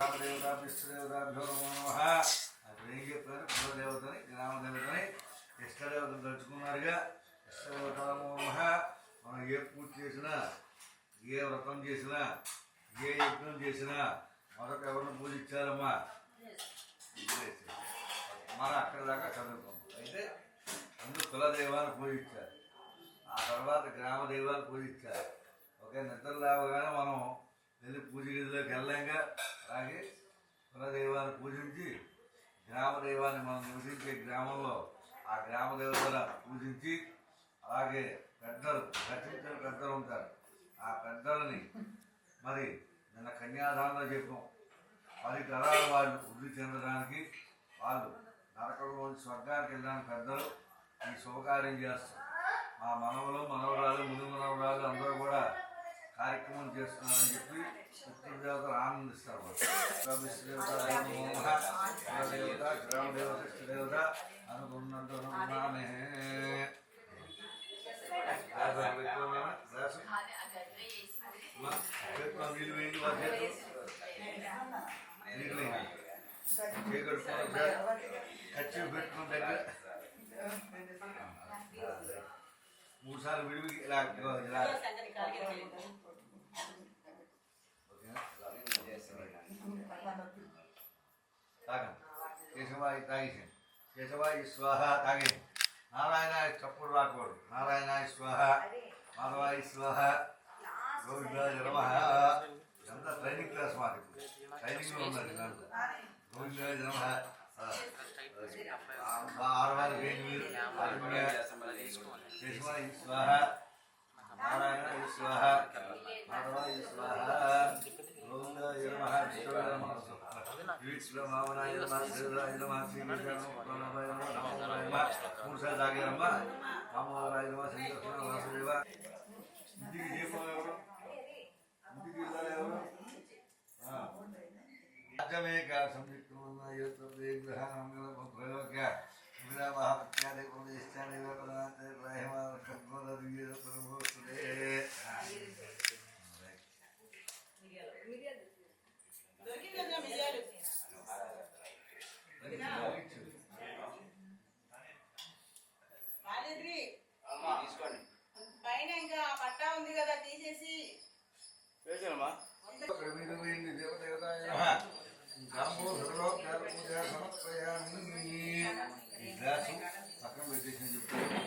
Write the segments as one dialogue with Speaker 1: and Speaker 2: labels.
Speaker 1: గ్రామదేవత ఇష్టదేవతాభ్యో నమో నమః. అప్పుడు ఏం చెప్పారు? కులదేవతని గ్రామదేవతని ఇష్టదేవతను తలుచుకున్నారుగా. ఇష్టదేవత నమో నమః. మనం ఏ పూజ చేసినా, ఏ వ్రతం చేసినా, ఏ యజ్ఞం చేసినా మొదట ఎవరిని పూజించారమ్మా? మనం అక్కడ దాకా చదువుకుంటాం. అయితే ముందు కులదైవాన్ని పూజించారు, ఆ తర్వాత గ్రామ దైవాన్ని పూజించారు. ఓకే, నిద్ర లేవగానే మనం వెళ్ళి పూజ గదిలోకి వెళ్ళాక అలాగే కులదైవాన్ని పూజించి గ్రామ దైవాన్ని మనం నివసించే గ్రామంలో ఆ గ్రామ దేవతల పూజించి అలాగే పెద్దలు రచించిన పెద్దలు ఉంటారు, ఆ పెద్దలని మరి నిన్న కన్యాదానంలో చెప్పాం. 10 తరాల వాళ్ళు వృద్ధి చెందడానికి, వాళ్ళు నరకంలోని స్వర్గానికి వెళ్ళడానికి పెద్దలు ఈ శుభకార్యం చేస్తారు. మా మనవలు మనవరాలు ముందు మనవరాలు అందరూ కూడా కార్యక్రమం చేస్తున్నారని చెప్పి పితృదేవతలు ఆనందిస్తారు. ఇష్టదేవత గ్రామదేవత ఇష్టదేవత అనుకున్నంతనే నీళ్ళు వేయండి, ఖర్చు పెట్టుకున్న దగ్గర 3 సార్లు విడివి ఇలా కేశవాయి తాగేసాను. కేశవాయి స్వాహ తాగేది. నారాయణ చప్పుడు రాకూడదు. నారాయణ స్వాహ, మాధవాయి స్వాహ, గోవిందాయ నమః. ఇదంతా ట్రైనింగ్ క్లాస్ మాకు, ట్రైనింగ్లో ఉన్నది. దాంట్లో గోవిందాయ నమః. 6 వారు కేశవాయి స్వాహ, నారాయణ స్వాహ, మాధవాయ స్వాహ, గోవిందాయ నమః. మామనాయ నమః, శ్రీరాయ నమః, శ్రీకృష్ణాయ నమః. 3 సార్లు తాగారమ్మా. రామవారాయ నమః, శ్రీకృష్ణ వాసుదేవ. ఇంటికి దీపం ఎవరు? ఇంటికి వెళ్ళాలి ఎవరు? రాజ్యమేక సంయుక్తమన్న గ్రహంగళ విరామహత్యాది ప్రదేశాన్ని
Speaker 2: పైన ఇంకా పట్టా ఉంది కదా, తీసేసి
Speaker 1: పక్కన పెట్టేసి చెప్తాను.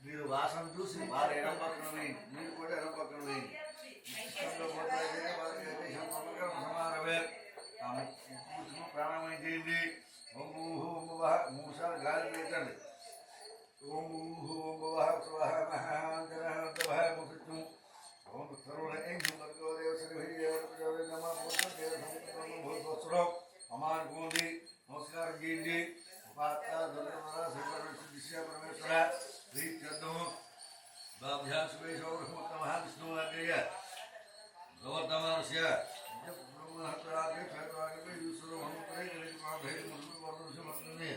Speaker 1: మీరు వాసన చూసి వారు ఎడం పక్కన వేయండి, మీరు కూడా ఎడం పక్కన వేయండి. ప్రాణాయామం చేయండి. ఓం ఊహు ఓం భవ 3 సార్లు గాలి పెట్టండి. ఓం ఊహు ఓం భవ స్వహ మహాంతరహంతభ ముఖిత్వం. ఓం సర్వైం భర్గో దేవశ్రీ అమానుకోండి. నమస్కారం చేయండి. ఉపాత్త దుర్గమర దిశ పరమేశ్వర శ్రీచందము బాభ్యాసుమేశ్వర మహావిష్ణువాగ్రేయ గౌతమస్య బ్రహ్మహత్రాగ్రే క్షేత్రాగ్రే ఈశ్వర మహోత్తరే కలిమాభే మురువర్ధనసమర్తనే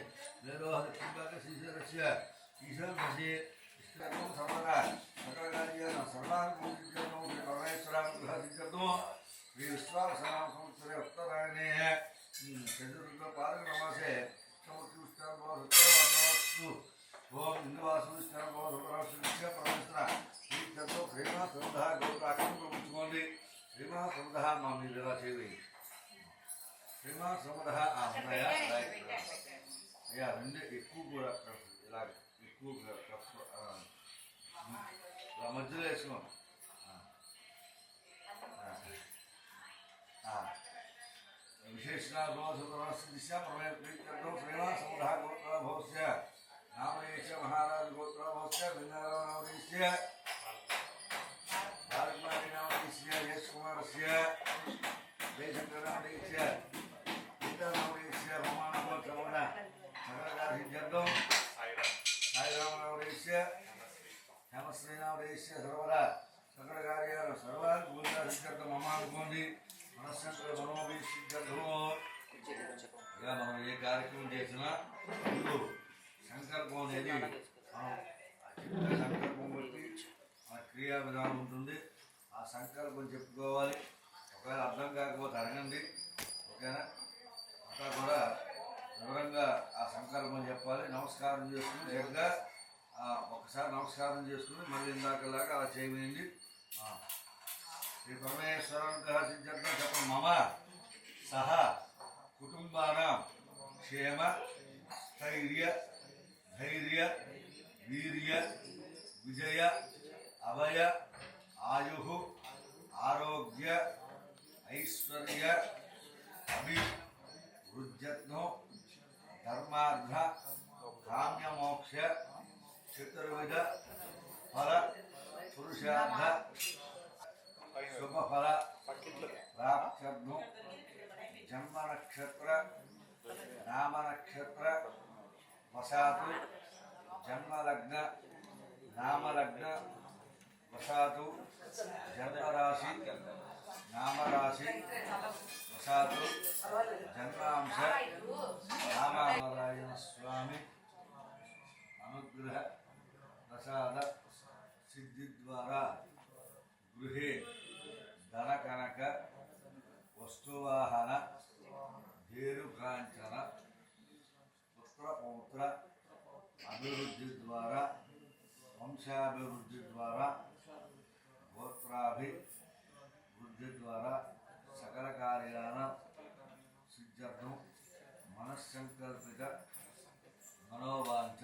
Speaker 1: వేదోహత్యంబాక శ్రీశరస్య ఈశ్వరస్య ఇష్టం సర్వదా సకలకార్యాన సర్వాన్ పూజించడం శ్రీ పరమేశ్వరానుగ్రహించడం శ్రీ విశ్వాసనామ సంవత్సరే ఉత్తరాయణే చతుర్థ పాదక నమాసే ఓం ఇందువాసు పరమేశ్వర శ్రీచంద్ర ప్రేమ శ్రద్ధ గౌరాక్షం పంపించుకోండి. ప్రేమ శ్రద్ధ మా మీరు ఇలా చేయండి. ప్రేమ శ్రద్ధ ఉన్నాయా? అయ్యా 2 ఎక్కువ కూడా ఇలా ఎక్కువ మధ్యలో వేసుకోండి. విశేషణాదిశ ప్రేమ శ్రద్ధ గోత్రభవస్య నామయేశ మహారాజ గోత్రభవస్య భిన్నారామదేశ్య భారతమారి నామదేశ్య యశ్ కుమారస్య జయశంకర నామదేశ్య గీతా నామదేశ్య మమానమో చమన సకలకార్యర్థం సాయిరామ నామదేశ్య హేమశ్రీ నామదేశ్య సర్వదా సకల కార్యాలు సర్వాలు పూజార్థం మమానుకోండి. మనస్సంకర మనోభి సిద్ధర్థమో ఇక మనం ఏ కార్యక్రమం చేసినా ముందు సంకల్పం అనేది మనం చెప్పిన సంకల్పం బట్టి మన క్రియా విధానం ఉంటుంది. ఆ సంకల్పం చెప్పుకోవాలి. ఒకవేళ అర్థం కాకపోతే అడగండి, ఓకేనా? అంతా కూడా వివరంగా ఆ సంకల్పం చెప్పాలి. నమస్కారం చేసుకుని లేకుండా ఒకసారి నమస్కారం చేసుకుని మళ్ళీ ఇందాకలాగా అలా చేయమేయండి. శ్రీ పరమేశ్వరం సిద్ధార్థం చెప్పండి. మమ సహ కుటుంబానాం క్షేమ స్థైర్య ధైర్య వీర్య విజయ అభయ ఆయు ఆరోగ్య ఐశ్వర్య అభివృద్ధ్యత్నో ధర్మార్థ కామ్యమోక్ష చతుర్విధ ఫల పురుషార్థ శుభఫల ప్రాప్త్యర్థం జన్మ నక్షత్ర నామ నక్షత్ర వశాతు జన్మలగ్న నామలగ్న వశాతు జన్మరాశి నామరాశి వశాతు జన్మాంశ రామనారాయణ స్వామి అనుగ్రహ ప్రసాద సిద్ధి ద్వారా గృహే ధనకనక వస్తువాహన ధేరుకాంచన పుత్రపౌత్ర అభివృద్ధి ద్వారా వంశాభివృద్ధి ద్వారా గోత్రాభివృద్ధి ద్వారా సకల కార్యాల సిద్ధ్యర్థం మనస్సంకల్పిత మనోవాంఛ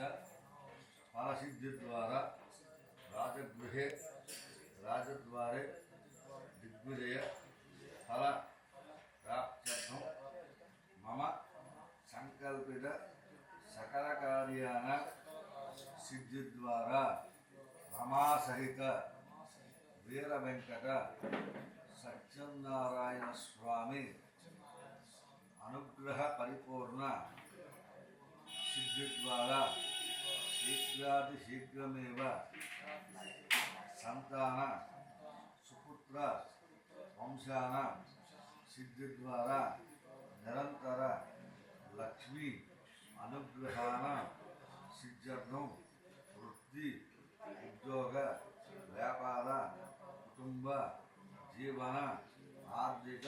Speaker 1: ఫలసిద్ధి ద్వారా రాజగృహే రాజద్వారే దిగ్విజయ ఫల ప్రాప్త్యర్థం మమ సంకల్పిత సకల కార్యాణ సిద్ధి ద్వారా రమాసహిత వీర వెంకట సత్యనారాయణ స్వామి అనుగ్రహ పరిపూర్ణ సిద్ధి ద్వారా శీఘ్రాతి శీఘ్రమేవ సంతాన సుపుత్ర వంశాన సిద్ధి ద్వారా నిరంతర లక్ష్మీ అనుగ్రహాన సిద్ధ్యర్థం వృత్తి ఉద్యోగ వ్యాపార కుటుంబ జీవన ఆర్థిక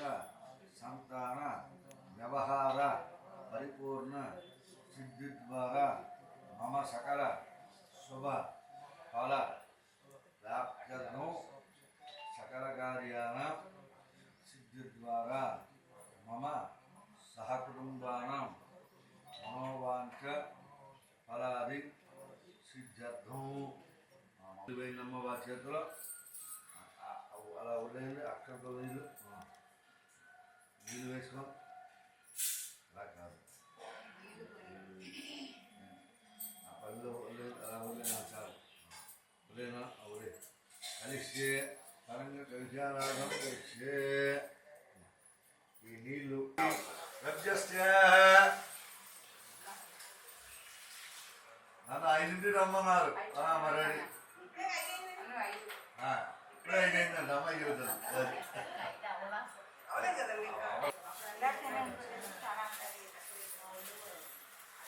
Speaker 1: సంతాన వ్యవహార పరిపూర్ణ సిద్ధి ద్వారా మమ సకల శుభ ఫల ప్రాప్త్యర్థం సకల కార్యాణ సిద్ధి ద్వారా మమ సహకుటుంబానాం మనోవాంఛ ఫలాది సిద్ధ్యర్థం. పోయిందమ్మ వారి చేతిలో అలా వదిలేయండి. అక్షరంతో నీళ్ళు వేసుకో. అలా కాదు, ఆ పనిలో వదిలేదు. అలా వదిలేనా చాలు. వదిలేనా వదిలే. కలిసే పరంగా కలిశారాధం కలిసే ఈ నీళ్ళు నన్ను 5 రమ్మన్నారు. మరి ఇప్పుడే అయిపోయిందండి. అమ్మాయి చెబుతాను.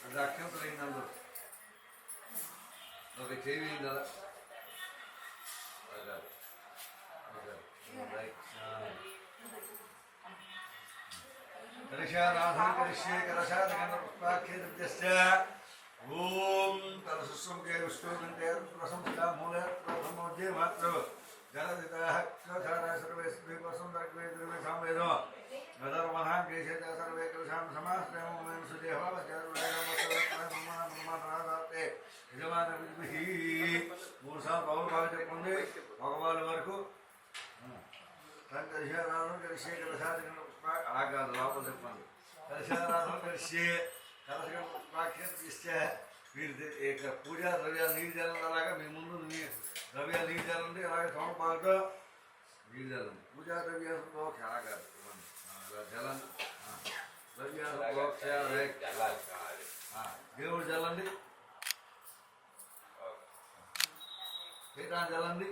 Speaker 1: అది అక్షంతలు అయిందందు ఒక చేయి కదా. కలశారాధన కలిష్యే కలశాధన పుష్పాఖ్యేద్య ఓం కలశుశ్రంకే విష్ణుకంటే ప్రశంసా మూలే ప్రథమోద్యే మాత్ర జలదితాః కలశారా సర్వే స్త్రీపసం దర్గ్వే ద్రవే సంవేదో గదర్మనః కేశేత సర్వే కలశాం సమాశ్రయం మేం సుదేహవాచారుడైతే యజమాన విద్విహి 3 సార్లు పౌరు బాగా చెప్పండి. భగవాన్ వరకు కలశారాధన కలిష్యే కలశాధన పుష్పా అలా కాదు, లోపల చెప్పండి. కలశారాధన కలిష్యే కలశం పుష్పాఖ్యేద్య మీరు పూజా ద్రవ్యాలు నీరు జల్లండి. అలాగా మీ ముందు ద్రవ్యాలు నీరు జల్లండి. అలాగే సమర్పాలతో నీరు జల్లండి. పూజా ద్రవ్యాలతో చాలా కాదు జలండి. ద్రవ్యాలు దేవుడు జల్లండి. పీఠాన్ని జల్లండి.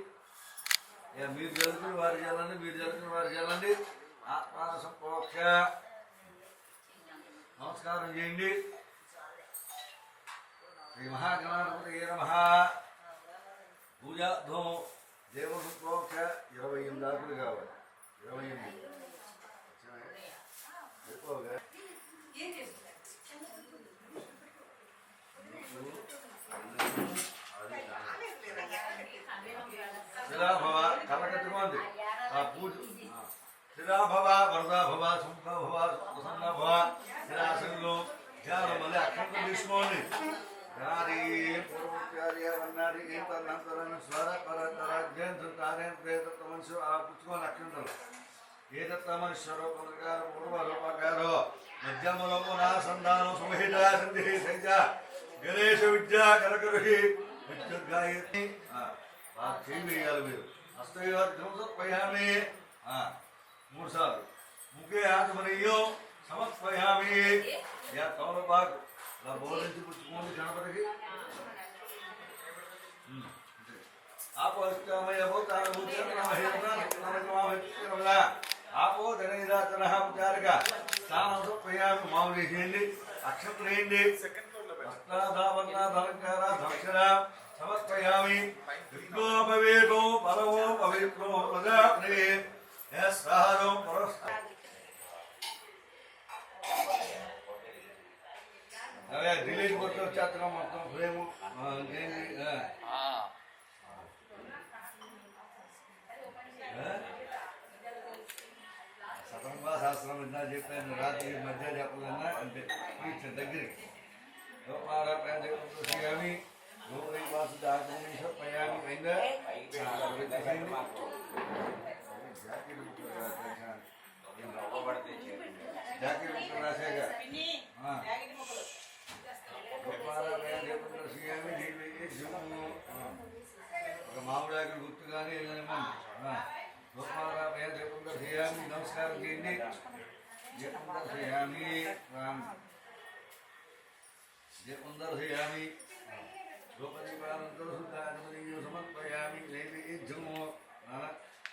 Speaker 1: మీరు జల్లుకుని వారు జల్లండి. మీరు జల్లుకుని వారు జల్లండి. ఆత్మాన సంప్రోక్ష నమస్కారం చేయండి. శ్రీ మహాగణాధిపతయే నమః. పూజార్థం దేవసూత్రోక్ష 28 ఆకులు కావాలి. 28 ఎక్కువగా శిరాభవ కళ్ళకట్టుకోండి. ఆ పూజ శిరాభవ వరదాభవ శంభవ ప్రసన్నభవ శిరాశంలో ధ్యానం మళ్ళీ అక్షంతం తీసుకోండి. గారి పూర్వముఖ్యార్య వన్నారి ఏతనంతరణ స్వర పర తరాజ్యం తారేం ప్రేతత్వ మనుషు ఆ పుచ్చుకోండి అక్షంతలు. ఏతత్వ మనుష్యరూపకార పూర్వరూపకారో మధ్యమలోపునా సంధానం సంహిత సంధి సైజ గణేశ విద్యా కనకరుహి విద్యుద్గాయత్రి చేయి వేయాలి మీరు. హస్తయోర్ధమయామి 3 సార్లు. ముఖే ఆత్మనీయం సమర్పయామి. యా తమలపాకు ఇలా బోధించి పుచ్చుకోండి గణపతికి. ఆపో ధనైరాచన ఉపచారిక స్నానం సమర్పయామి. మామూలు చేయండి. అక్షంతలు వేయండి. అష్టాధావర్ణాధలంకార దక్షిణ సమర్పయామి. విఘ్నో పవేదో పరవో పవిత్రో ప్రజాప్నే యస్సారో పురస్కారం. అదే డిలీట్ కొట్టి వచ్చేస్తున్నాం మొత్తం ఫ్రేము. ఇంకేంటి సతంబా శాస్త్రం ఇందా చెప్పాను. రాత్రి మధ్య చెప్పలేనా అంటే ఇచ్చిన దగ్గరికి లోపారాపయామి లోపలి వాసు దాపయామి అయిందా. జాకెట్ ముక్కలు రాశాక ఒక మామిడాకులు గుర్తు కానీ గోపాలరామయ్య జయపుందర శ్రీయామి. నమస్కారం చేయండి. జయపుందర శ్రీయామి రామ్ జయపుందర శ్రీయామి. ద్రౌపదీ సమర్పయామి. నైవేద్యము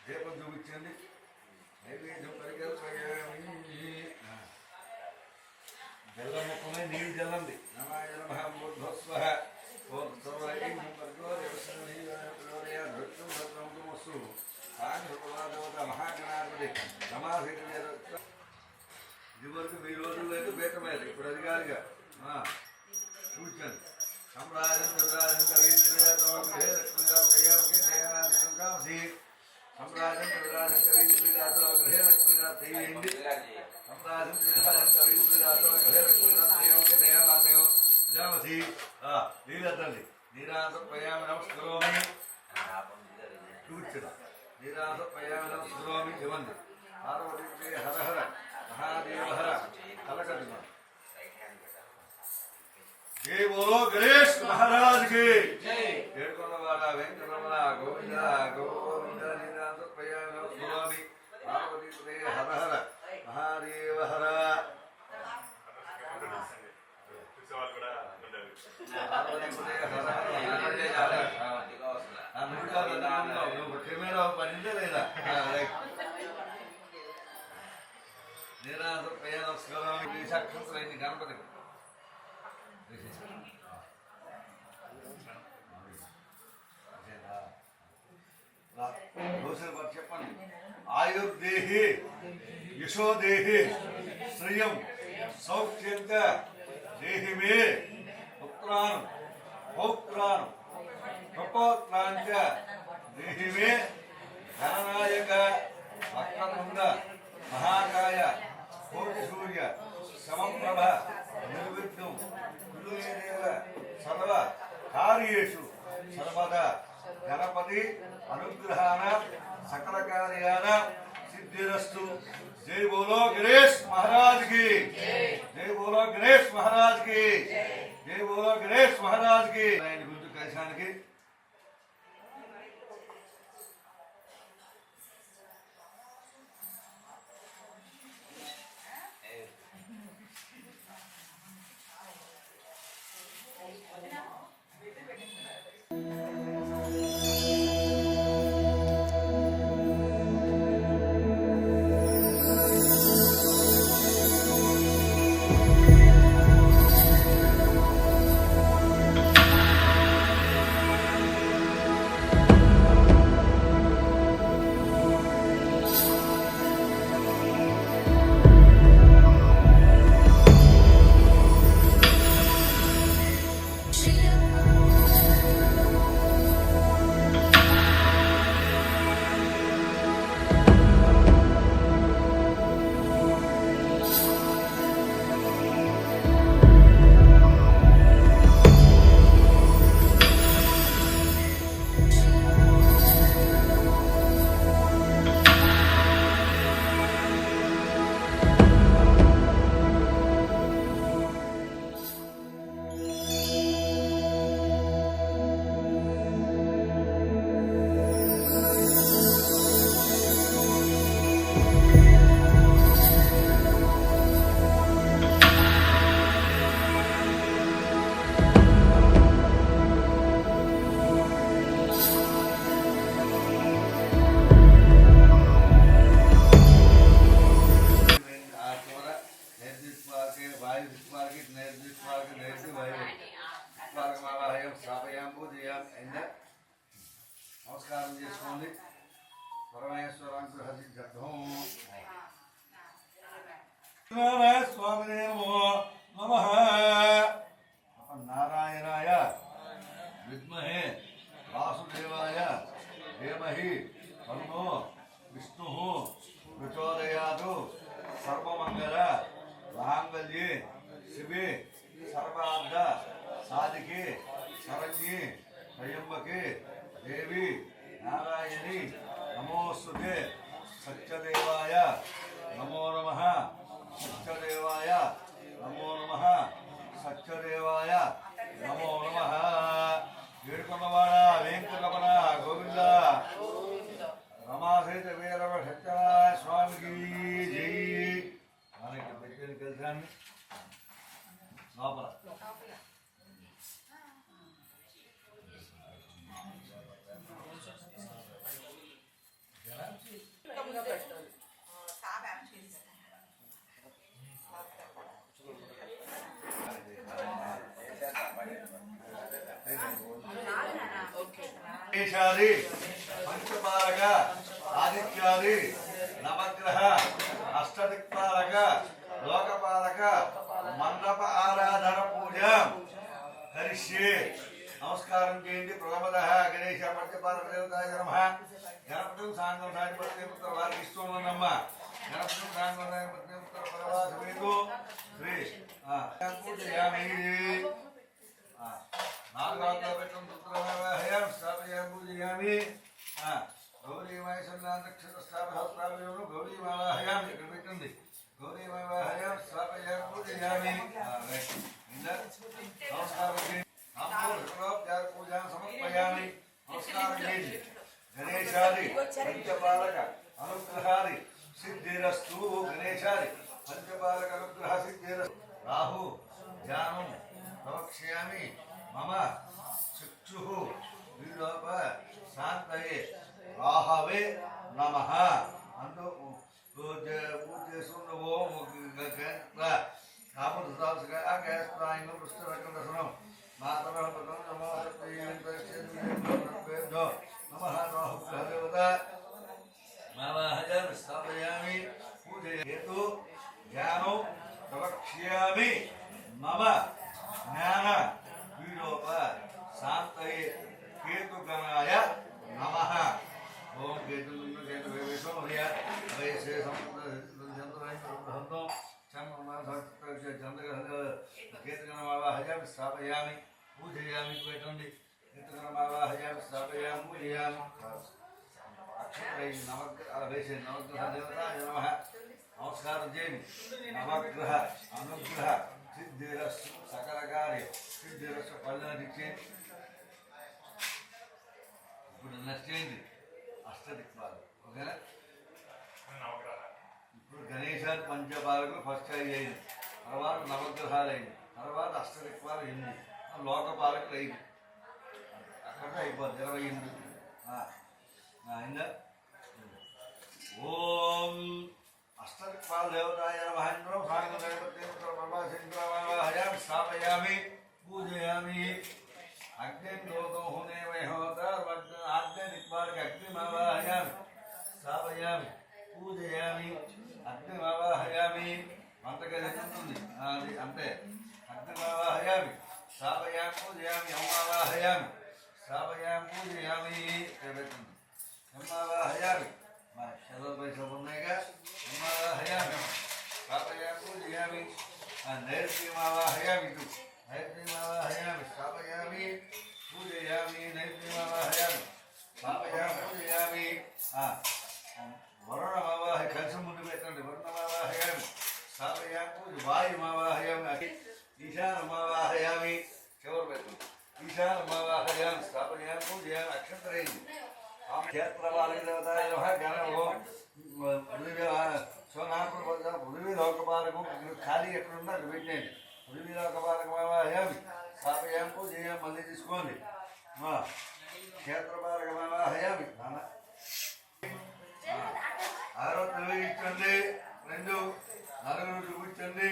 Speaker 1: దీపం చూపించండి. నైవేద్యం పరికల్పయామి. జల్లం ముఖమే నీళ్ళు జల్లండి. నమాయ నమః మూర్ధ్వస్వ ఓం సర్వైం భర్గో దేవస్య భృత్యం భద్రం వస్తు దేవత మహాగణాధిపతి సమాధి. ఇదివరకు మీ రోజుల్లో అయితే బేటమేది, ఇప్పుడు అధికారిగా కూర్చొని సమ్రాజం చంద్రాజం కవీశ్వరీ లక్ష్మీరాత్మకి దయానాథి సమ్రాజం చంద్రాజం కవీశ్వరీరాతో గృహే లక్ష్మీనాథ్ చేయండి. సమ్రాజం చంద్రాజం కవీశ్వరీరాతో గృహే లక్ష్మీనాథ్ దయామాతయో జామసి నీళ్ళండి. నీరాసపయామి నమస్కరోమి. కూర్చుని నీరాసపయామి నమస్కరోమి. ఇవ్వండి. పార్వతీ హరహర మహాదేవహర కలకట్టుకోండి. జై బోలో గణేష్ మహారాజ్ కి ఏడుకొండవాడ వెంకటరమణ గోవింద గోవింద. నీరాసపయామి నమస్కరోమి. పార్వతీ హరహర మహాదేవహర. కెమెరా పనిందే లేదా. నీరాసపయ నమస్కారం. సాక్షి గణపతి చెప్పండి. ఆయుర్దేహి యశోదేహి శ్రియం సౌఖ్యంత దేహి మే పుత్రాన్ పౌత్రాన్ కపోత్రాంచ దేహి మే ధననాయక భక్తముంద మహాకాయ కోటి సూర్య సమప్రభ నిర్విఘ్నం కురుదేవ సర్వ కార్యేషు సర్వదా గణపతి అనుగ్రహాన సకల కార్యాన సిద్ధిరస్తు. జై బోలో గణేష్ మహారాజ్ కి. జై బోలో గణేష్ మహారాజ్ కి. జై బోలో గణేష్ మహారాజ్ కి. ఆయన గుంతు కలశానికి నమస్కారం చేసుకోండి. పరమేశ్వరానుగ్రహ సిద్ధ్యర్థం స్వామినే నమో నమః. నారాయణాయ విద్మహే వాసుదేవాయ ధీమహి తన్నో విష్ణుః ప్రచోదయాత్. సర్వమంగళ మాంగళ్యే శివే సర్వార్థ సాధికే శరణ్యే త్రయంబకే దేవి నారాయణి నమోస్తుతే. సత్యదేవాయ నమో నమః. సత్యదేవాయ నమో నమః. సత్యదేవాయ నమో నమః. ఏడుకొండవాడ వెంకటరమణ గోవింద. రమాసహిత వీరవ సత్యనారాయణ స్వామికి జై. మనకి పెట్టిన కలిసాన్ని లోపల కేశాది పంచపాలక ఆదిత్యాది నవగ్రహ అష్టదిక్పాలక లోకపాలక మండప ఆరాధన పూజ కరిష్యే. నమస్కారం చేయండి. ప్రథమద గణేశ పంచపాలక దేవతాయ నమః. గణపతిం సాంగం సాధిపత్య పుత్ర వారికి ఇష్టమన్నమ్మ. గణపతిం సాంగం సాధిపత్య పుత్ర పరవాసమేతు శ్రీ పూజయామి. నాలుగు పెట్టం పుత్రహయం స్థాపయామి పూజయామి. గౌరీమాయ సన్నాక్షర స్థాపయామి. గౌరీమావాహయామి. ఇక్కడ పెట్టండి. గౌరీమావాహయం స్థాపయామి పూజయామి. నమస్కారం చేయండి. పూజా సమర్పయామి. నమస్కారం చేయండి. గణేశాది పంచపాలక అనుగ్రహాది సిద్ధిరస్తు. గణేశాది పంచపాలక అనుగ్రహ సిద్ధిరస్తు. రాహు ధ్యానం ప్రవక్ష్యామి. మమ చక్షుః విలోప శాంతయే రాహవే నమః. అంటూ పూజ చేసుకున్న ఓం కాపుదాం పుస్తకం మాతరం నమః. రాహుగ్రహదేవత మావాహయామి స్థాపయామి పూజయేతు. జ్ఞానం ప్రవక్ష్యామి. మమ జ్ఞాన విలోప శాంతయే కేతుగణాయ నమః. ఓం కేతు కేతుగణమావాహయామి స్థాపయామి పూజయామి. పెట్టండి. కేతుగణమావాహయామి స్థాపయామి పూజయామి. అక్షరై నవగ్రహ వేసే నవగ్రహ దేవతాయ నమః. నమస్కారం చేయండి. నవగ్రహ అనుగ్రహ సిద్ధిరస్సు సకల కార్య సిద్ధిరస్సు పళ్ళని చేయండి. ఇప్పుడు నచ్చేయండి అష్టదిక్పాలు. ఓకేనా? ఇప్పుడు గణేశాది పంచపాలకు ఫస్ట్ అయ్యింది. తర్వాత నవగ్రహాలు అయింది. తర్వాత అష్టదిక్పాలు 8. లోకపాలకులు 5. అక్కడ అయిపోద్ది 28. అయిందా? ఓం అష్టదిక్పాల దేవతాయ మహేంద్రం సాంగదేవతేంద్రవాహయామి స్థాపయామి పూజయామి. అగ్నిం లోకం హునే వైహోత ఆగ్నే దిక్పాలకి అగ్నిమావాహయామి స్థాపయామి పూజయామి. అగ్నిమావాహయామి. అంతగా ఉంటుంది అది అంతే. అగ్నిమావాహయామి స్థాపయామి పూజయామి. అమ్మావాహయామి స్థాపయామి పూజయామి. అమ్మావాహయామి. మా సెలవు పైసలు ఉన్నాయిగా. అమ్మావాహయామి స్థాపయామి పూజయామి. నైరుత్యమావాహయామి. ఇటు నైరుత్యమావాహయామి స్థాపయామి పూజయామి. నైరుత్యమావాహయామి స్థాపయామి పూజయామి. వరుణమావాహ కలిసి ముందు పెట్టండి. వరుణమావాహయామి స్థాపయామి పూజ. వాయుమావాహయామి. ఈశానమావాహయామి చివరి పెట్టండి. ఈశానమావాహయామి స్థాపయామి పూజయామి. అక్షంతరైంది. క్షేత్రపాలక దేవతాయ నమః. గణో పృథివీ లోకపాలకం. ఖాళీ ఎక్కడుందో అక్కడ పెట్టండి. పృథివీ లోకపాలకమావాహయామి స్థాపయామి పూజయామి. మళ్ళీ తీసుకోండి. క్షేత్రపాలకమావాహయామి. ఆరోగ్యం ఇచ్చండి. 2 4 చూపించండి.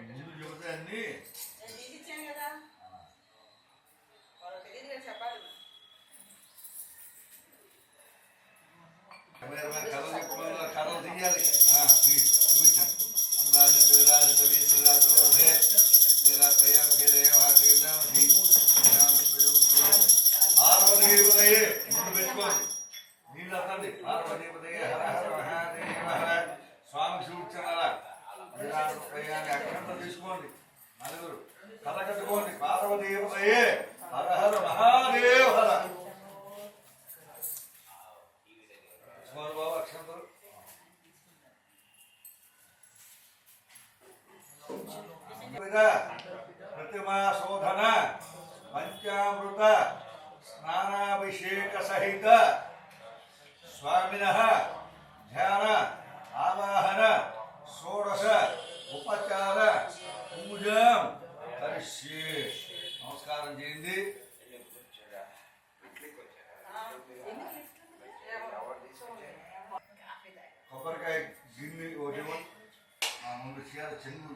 Speaker 1: ముందు చెబితే అన్ని
Speaker 2: నేను తీసిచ్చాను కదా వాళ్ళకి తెలియదు కదా చెప్పాలి
Speaker 1: కథలు చెప్పుకోవాలి కథలు తీయాలి చూపించండి అమరాజు విరాజు వీసురాజు పార్వతీపదయే ముందు పెట్టుకోండి నీళ్ళు అతండి పార్వతీపదయే హర హర మహాదేవ స్వామి చూపించారా అక్షంతలు తీసుకోండి నలుగురు కథ కట్టుకోండి పార్వతీపదయే హర హర మహాదేవ హర బాబు అక్షంతలు ప్రతిమా శోధన పంచామృత స్నానాభిషేక సహిత స్వామిన ధ్యాన ఆవాహన షోడశ ఉపచార పూజం కరిష్యే నమస్కారం చేయండి కొబ్బరికాయ గిన్నె ఒకటి ముందు చీర చెంగు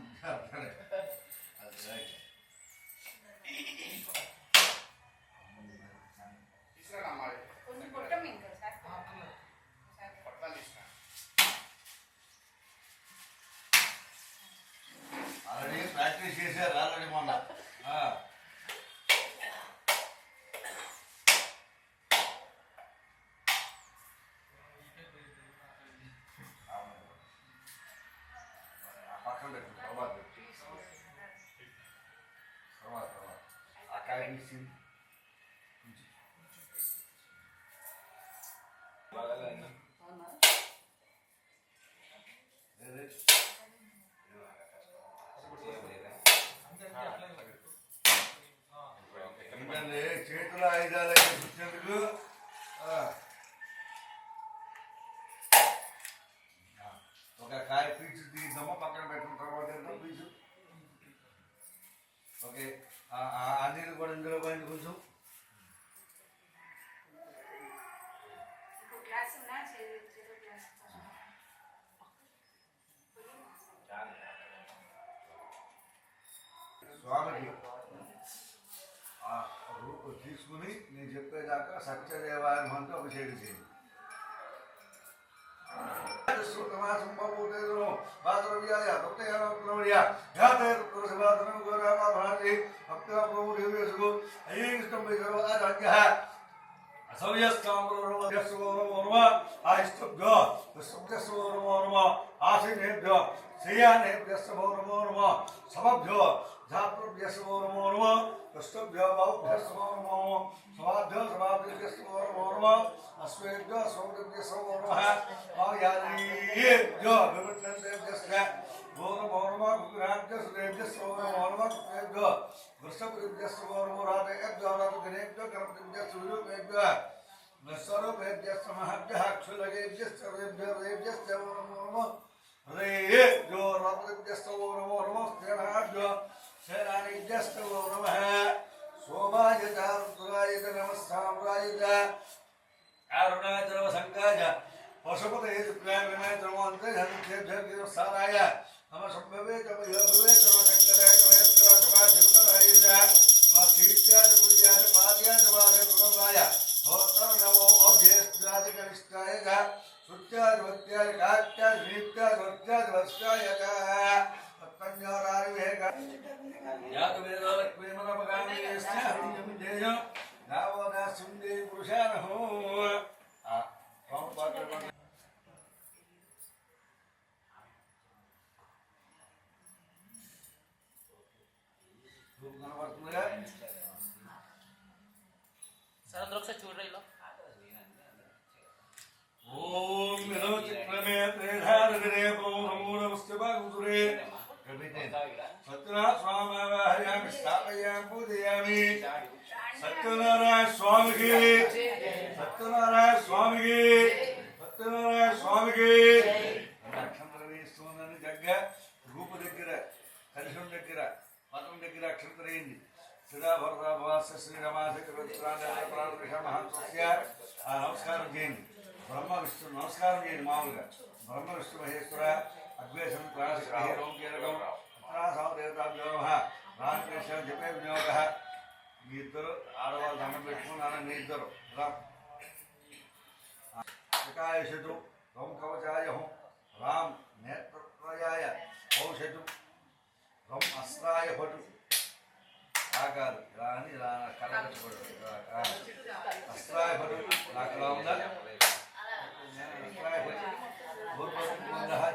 Speaker 2: కొంచెం కొట్టం ఇంకా
Speaker 1: ఆల్రెడీ ప్రాక్టీస్ చేశారు ఆల్రెడీ మొన్న పక్కన పెట్టు తర్వాత ఆ కాయ తీసి చేతుల ఆయుధాలు చూసినందుకు ఒక కాయ పీచు తీద్దామా పక్కన పెట్టిన తర్వాత ఎంత పీచు ఓకే ఆ నీళ్ళు కూడా ఇందులో పోయింది కొంచెం స్వామికి తీసుకుని నేను చెప్పేదాకా సత్యదేవాయ మంత్రం అభిషేకం చేయండి ఆశీనేభ్యో శ్రేయానేభ్యో నమో సమభ్యో ధాతృభ్యో నమో నమో కృష్ణభ్యో బాహుభ్యో నమో సమాభ్యో సమాభ్యో నమో నమో అశ్వేభ్యో సౌభ్యో నమః ఆయాదేభ్యో వివృత్తందేభ్యస్య ఓ నమో నమో గురాభ్యో సురేభ్యో నమో నమో కృష్ణేభ్యో వృషభృభ్యో నమో రాధేభ్యో రాధగణేభ్యో గణపతిభ్యో సూర్యభ్యో స్వరూపేభ్యో మహాభ్యో అక్షులగేభ్యో సర్వేభ్యో రేభ్యో నమో నమో రేభ్యో రాధేభ్యో నమో నమో స్థేనాభ్యో సేనానిభ్యో నమః సోమాయ చ రుద్రాయ చ నమః సామ్రాయ చ అరుణాచల సంకాయ పశుపతే వినాయ త్రమంత్రే ధనుక్షేభ్యో సారాయ నమ సంభవే చ భవే చ శంకరే కమేశ్వర సమాధిపరాయ చ నమ శ్రీత్యాయ పుర్యాయ పాద్యాయ వారే ప్రబంధాయ హోతర నమో జ్యేష్ఠాయ కనిష్ఠాయ చ సుత్యాయ భక్త్యాయ కాత్యాయ నీత్యాయ భక్త్యాయ వర్షాయ చ తత్పన్యారాయ వేగ యాత వేదలక్ష్మీ మనమగామి స్నేహం జయం నావదా సుందే పురుషానహో ఆ పాప పాట కనబడుతుందిగా
Speaker 3: సార్ అందరూ ఒకసారి చూడండి ఇలా
Speaker 1: ఓం నమో చిత్రమే త్రేధారగరే పౌరమూలమస్తభాగురే సత్యనారాయణ స్వామి స్థాపయామి పూజయామి సత్యనారాయణ స్వామికి సత్యనారాయణ స్వామికి సత్యనారాయణ స్వామికి అక్షంతలు వేస్తుందని దగ్గర రూపు దగ్గర కలిశం దగ్గర పటం దగ్గర అక్షంతలు వేయండి శ్రీరాభరదాభాస శ్రీరమాశ మహాత్స్య నమస్కారం చేయండి బ్రహ్మ విష్ణు నమస్కారం చేయండి మామూలుగా బ్రహ్మ విష్ణు మహేశ్వర అద్వైతం ప్రాణశక్తి ఓం కీలకం శతు రం కవచాయ హోం రాం నేత్రత్రయాయ ఔషధు రం అస్త్రాయ పటు కాదు ఇలా అని ఇలా కలగట్టుకోడు అస్త్రాయ పటు నాకు ఇలా ఉందా అస్త్రాయ పటు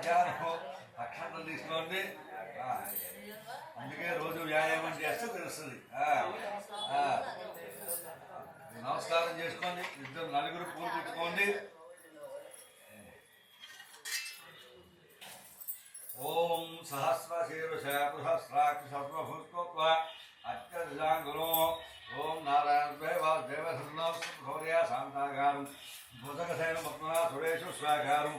Speaker 1: ధ్యానం అక్షంతలు తీసుకోండి అందుకే రోజు వ్యాయామం చేస్తే తెలుస్తుంది నమస్కారం చేసుకోండి ఇద్దరు నలుగురు పూలు పెట్టుకోండి ఓం సహస్రశీర్షహస్రాక్షసర్వభూత్వ అత్యదిశాంగులో ఓం నారాయణ దేవశౌర్య శాంతాగారం భుజగశైన పద్మనా సురేషు స్వాగారం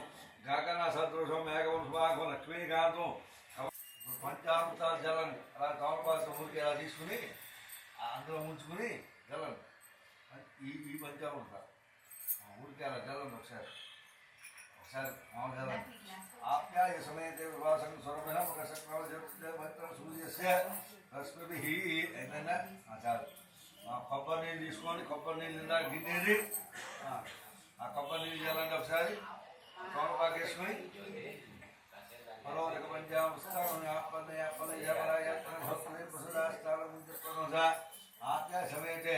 Speaker 1: గగన సదృశం మేఘవంశం లక్ష్మీకాంతం పంచామృత జలం అలా తమలపాకు ఊరికి అలా తీసుకుని అందులో ఉంచుకుని జలం ఈ పంచామృత ఊరికి అలా జలం ఒకసారి జలం ఆప్యాయ సమేతే వివాసం స్వరమైన ఒక సక్రమం సూర్యస్య రశ్మి అయినా చాలు కొబ్బరి నీళ్ళు తీసుకోండి కొబ్బరి నీళ్ళు నిండా గిన్నెది ఆ కొబ్బరి నీళ్ళు జల్లండి ఒకసారి తమలపాకు వేసుకొని పరోరక పంచామృతం ఆప్యాయ సమేతే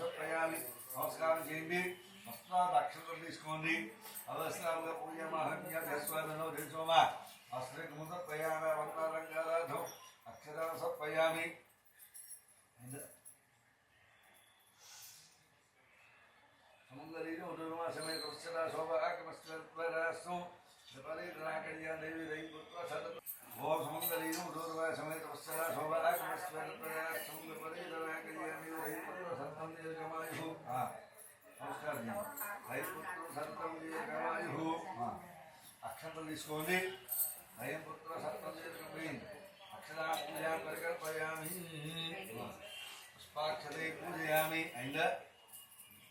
Speaker 1: ప్రయాణి నమస్కారం చేయండి వస్త్రాలు అక్షరం తీసుకోండి అవసరాలుగా పూజమహన్యస్వామిలో తెలుసోమా అస్త్రముద ప్రయాణ వంతాలంకారాధం అక్షరాస ప్రయామి సముందరీలో సమేత శోభాకమస్తు దేవి దైపుత్ర ఓం సముందరీను దూర్వా సమేత వత్సల శోభాకమస్తు నమస్కారం దైపుత్ర సత్తం అక్షంతలు తీసుకోండి దైపుత్ర సత్తం అక్షరా పూజా పరికల్పయామి పుష్పాక్షతే పూజయామి అయిందా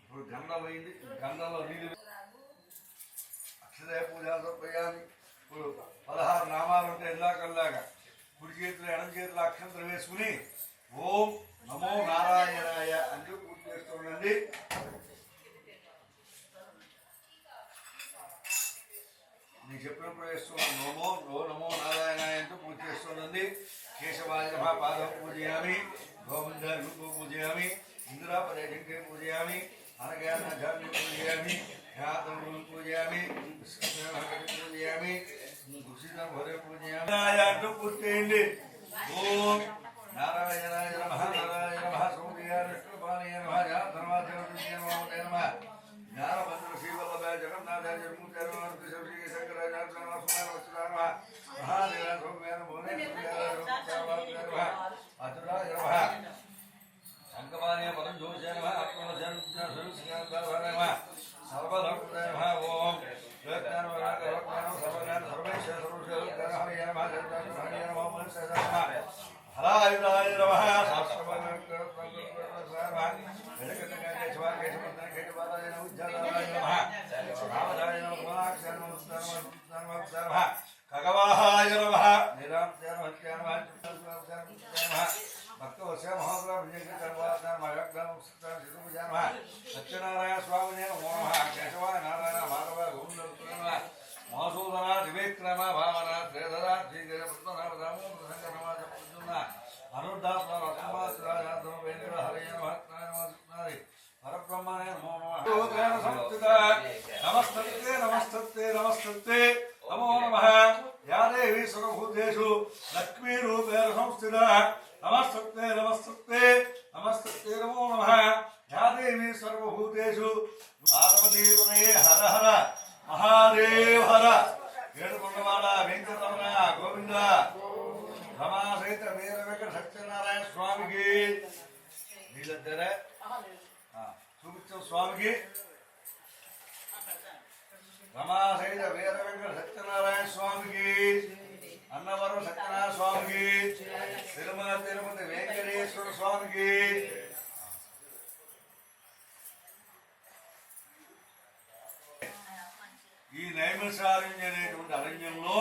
Speaker 1: ఇప్పుడు గంధం అయింది గంధంలో నీళ్ళు అక్షరాయ పూజ సమర్పయామి ఇప్పుడు 16 నామాలు ఉంటాయి ఇందాకల్లాగా కుడి చేతులు ఎడం చేతులు అక్షంతలు వేసుకుని ఓం నమో నారాయణాయ అని పూజ చేస్తుండండి నేను చెప్పినప్పుడు వేస్తున్నాను నమో నారాయణాయ అంటూ పూజ చేస్తుండండి కేశవాయ నమః పాదం పూజయామి గోవింద రూప పూజయామి ఇందిరా పర్యటంకే పూజయామి అనగాన్ని పూజయామి ఖ్యాతం పూజయామి పూజయామి దుషితం భరే పూజయామి అంటూ పూజ చేయండి ఓం నారాయణాయ నమః నారాయణ నమః సూర్యాయ విష్ణుపానయ నమః ధర్మాదేవతయ నమః జ్ఞానభద్ర శ్రీవల్లభాయ జగన్నాథాయ జన్మూర్తి శంకరాచార్య మహాదేవ సౌమ్యాన భువనేశ్వరాయ అతురాయ నమః శంకమానయ పరం జ్యోతిషాయ నమః ఆత్మజ్ఞాన సర్వధర్మయ నమః ఓం హరాయుధాయ నమః ఖగవాహాయ నమః భక్తవత్స సత్యనారాయణ స్వామినే నమో నమః కేశవాయ నారాయణ మాధవ గోవింద మహసూదన త్రివిక్రమ భావన శ్రీధర శ్రీధర పరబ్రహ్మణే నమో నమస్తే నమస్తే నమస్తే నమో నమః యా దేవి సర్వభూతేషు లక్ష్మీరూపేణ సంస్థిత నమస్తే నమస్తే నమస్తే నమో నమః యా దేవి సర్వభూతేషు పార్వతీపనయే హర హర మహాదేవ హర ఏడుకొండవాడ వెంకటరమణ గోవింద రమాసహిత వీర వెంకట సత్యనారాయణ స్వామికి వీళ్ళిద్దరే చూపించాం స్వామికి రమాసహిత వీర వెంకట సత్యనారాయణ స్వామికి అన్నవరం సత్యనారాయణ స్వామికి తిరుమతి వెంకటేశ్వర స్వామికి ఈ నైమిషారణ్యం అనేటువంటి అరణ్యంలో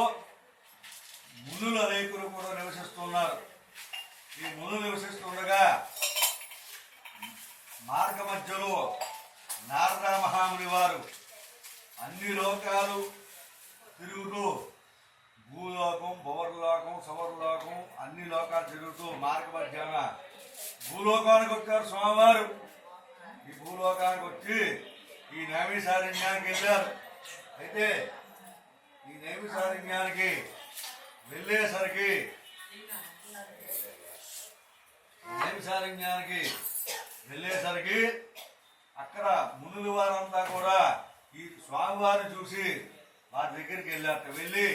Speaker 1: మునులు అనేకులు కూడా నివసిస్తున్నారు. ఈ మునులు నివసిస్తుండగా మార్గ మధ్యలో నారద మహాముని వారు అన్ని లోకాలు తిరుగుతూ భూలోకం భవర్లోకం సవర్లోకం అన్ని లోకాలు తిరుగుతూ మార్గ మధ్యాహ్న భూలోకానికి వచ్చారు స్వామివారు. ఈ భూలోకానికి వచ్చి ఈ నైమిషారణ్యానికి వెళ్ళారు. అయితే ఈ నైమిషారణ్యానికి వెళ్ళేసరికి అక్కడ మునులు వారంతా కూడా ఈ స్వామివారిని చూసి వారి దగ్గరికి వెళ్ళారట. వెళ్ళి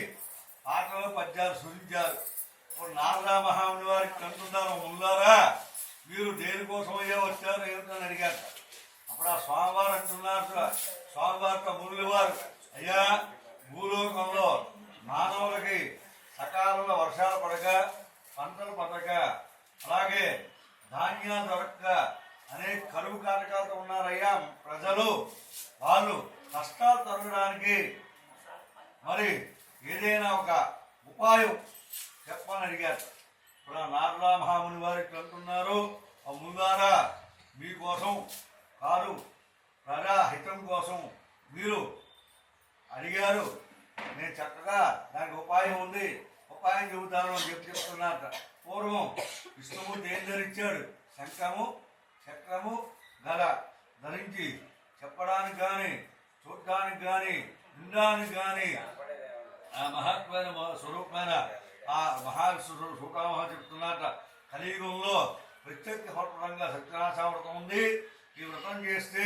Speaker 1: పాటలు పద్యాలు సృజించారు. ఇప్పుడు నారద మహాముని వారికి కంటున్నారు, మునులారా మీరు దేనికోసం అయ్యా వచ్చారు ఏమిటని అడిగారు. అప్పుడు ఆ స్వామివారు అంటున్నారు, స్వామివారితో మునులు వారు, అయ్యా భూలోకంలో మానవులకి సకాలంలో వర్షాలు పడక పంటలు పడక అలాగే ధాన్యాలు దొరక్క అనేక కరువు కాటకాలతో ఉన్నారయ్యా ప్రజలు. వాళ్ళు కష్టాలు తొలగడానికి మరి ఏదైనా ఒక ఉపాయం చెప్పని అడిగారు. ఇప్పుడు నారద మహాముని వారికి అంటున్నారు, ఆ ముందారా మీకోసం కాదు ప్రజాహితం కోసం మీరు అడిగారు, నేను చక్కగా దానికి ఉపాయం ఉంది, ఉపాయం చెబుతాను అని చెప్తున్నట్ట. పూర్వం విష్ణుమూర్తి ఏం ధరించాడు? శంఖము చక్రము గద ధరించి చెప్పడానికి కానీ చూడడానికి కానీ వినడానికి కానీ ఆ మహాత్మైన స్వరూపమైన ఆ మహావిష్ణు సూకామహ చెప్తున్నట్ట. కలియుగంలో ప్రత్యేక వ్రతంగా సత్యనారాయణ వ్రతం ఉంది. ఈ వ్రతం చేస్తే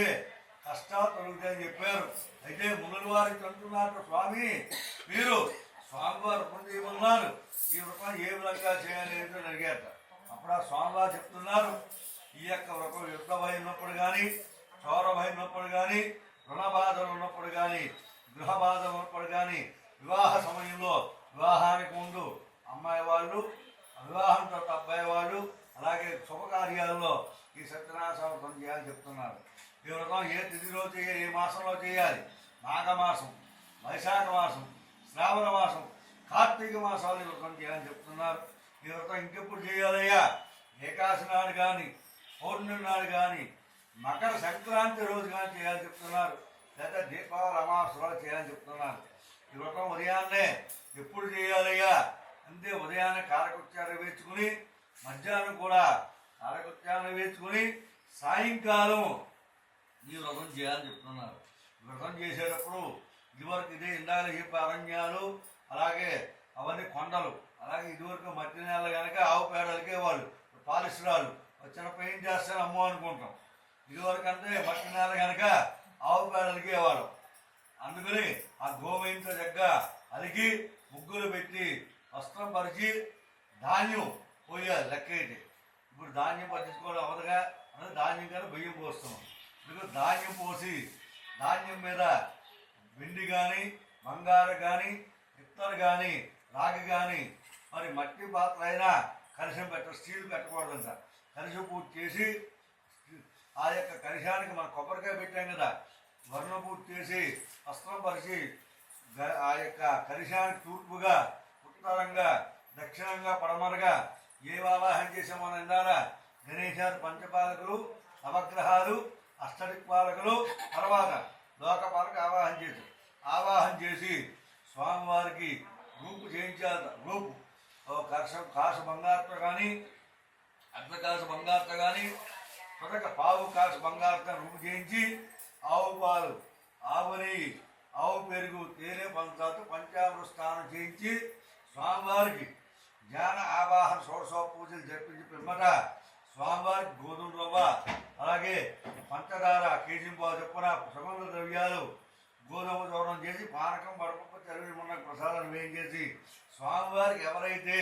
Speaker 1: కష్టాలు తొలగుతాయని చెప్పారు. అయితే మునుల వారికి అంటున్నారు, స్వామి మీరు స్వామివారు వ్రతం చేయమన్నారు, ఈ వ్రతం ఏ విధంగా చేయాలి అని అడిగారట. అప్పుడు ఆ స్వామివారు చెప్తున్నారు, ఈ యొక్క వ్రతం యుద్ధ భయం ఉన్నప్పుడు కానీ చోర భయం ఉన్నప్పుడు కానీ రుణ బాధలు ఉన్నప్పుడు కానీ గృహ బాధలు ఉన్నప్పుడు కానీ వివాహ సమయంలో వివాహానికి ముందు అమ్మాయి వాళ్ళు వివాహం తర్వాత అబ్బాయి వాళ్ళు అలాగే శుభకార్యాలలో ఈ సత్యనారాయణ వ్రతం చేయాలని చెప్తున్నారు. ఈ వ్రతం ఏ తిథిలో చేయాలి, ఏ మాసంలో చేయాలి? మాఘమాసం, వైశాఖ మాసం, శ్రావణ మాసం, కార్తీక మాసాలు ఈ వ్రతం చేయాలని చెప్తున్నారు. ఈ వ్రతం ఇంకెప్పుడు చేయాలయ్యా? ఏకాదశి నాడు కానీ పౌర్ణమి నాడు కానీ మకర సంక్రాంతి రోజు కానీ చేయాలని చెప్తున్నారు. లేదా దీపావళి అమావాస్య రోజు చేయాలని చెప్తున్నారు. ఈ వ్రతం ఉదయాన్నే ఎప్పుడు చేయాలయ్యా అంటే ఉదయాన్నే కారకృత్యాలు వేసుకుని మధ్యాహ్నం కూడా కారకృత్యాలు వేసుకుని సాయంకాలం ఈ వ్రతం చేయాలని చెప్తున్నారు. వ్రతం చేసేటప్పుడు ఇదివరకు ఇదే ఇందాక చెప్పే అరణ్యాలు అలాగే అవన్నీ కొండలు అలాగే ఇదివరకు మట్టి నేల కనుక ఆవు పేడలకే వాళ్ళు పాలిస్తురాలు వచ్చినప్పుడు ఏం చేస్తారు అమ్మో అనుకుంటాం. ఇదివరకు అంటే మట్టి నేల కనుక ఆవు పేడలకే వాళ్ళు. అందుకని ఆ గోమయంతో దగ్గర అలిగి ముగ్గులు పెట్టి వస్త్రం పరిచి ధాన్యం పోయాలి లెక్కైతే. ఇప్పుడు ధాన్యం పట్టించుకోవడం అవదుగా అంటే ధాన్యం కానీ బియ్యం పోస్తున్నాం. ఇప్పుడు ధాన్యం పోసి ధాన్యం మీద వెండి కానీ బంగారు కానీ ఇత్తరు కానీ రాగి కానీ మరి మట్టి పాత్ర అయినా కలశం స్టీల్ పెట్టకూడదంట. కలశం పూజ చేసి ఆ యొక్క కలశానికి మనం కొబ్బరికాయ పెట్టాం కదా, వర్ణ పూజ చేసి వస్త్రం పరిచి ఆ యొక్క కలశానికి తూర్పుగా ఉత్తరంగా దక్షిణంగా పడమరగా ఏ ఆవాహన చేసామో అన్నారా? గణేశాలు పంచపాలకులు నవగ్రహాలు అష్టదిక్పాలకులు తర్వాత లోకపాలకు ఆవాహన చేసి స్వామివారికి రూపు చేయించాలి. రూపు కాసు బంగారుతో కానీ అర్ధకాసు బంగారుతో కానీ పావు కాసు బంగారుతో రూపు చేయించి ఆవు పాలు ఆవు నెయ్యి ఆవు పెరుగు తేనె పంచాలతో పంచామృత స్నానం చేయించి స్వామివారికి జ్ఞాన ఆవాహన షోడశో పూజలు జరిపించి పిమ్మట స్వామివారికి గోధుమ రవ్వ అలాగే పంచదార కేజీంపావు చొప్పున సుగంధ ద్రవ్యాలు గోధుమ చూడడం చేసి పానకం వడపప్పు చదివి ఉన్న ప్రసాదాన్ని వేయించేసి స్వామివారికి ఎవరైతే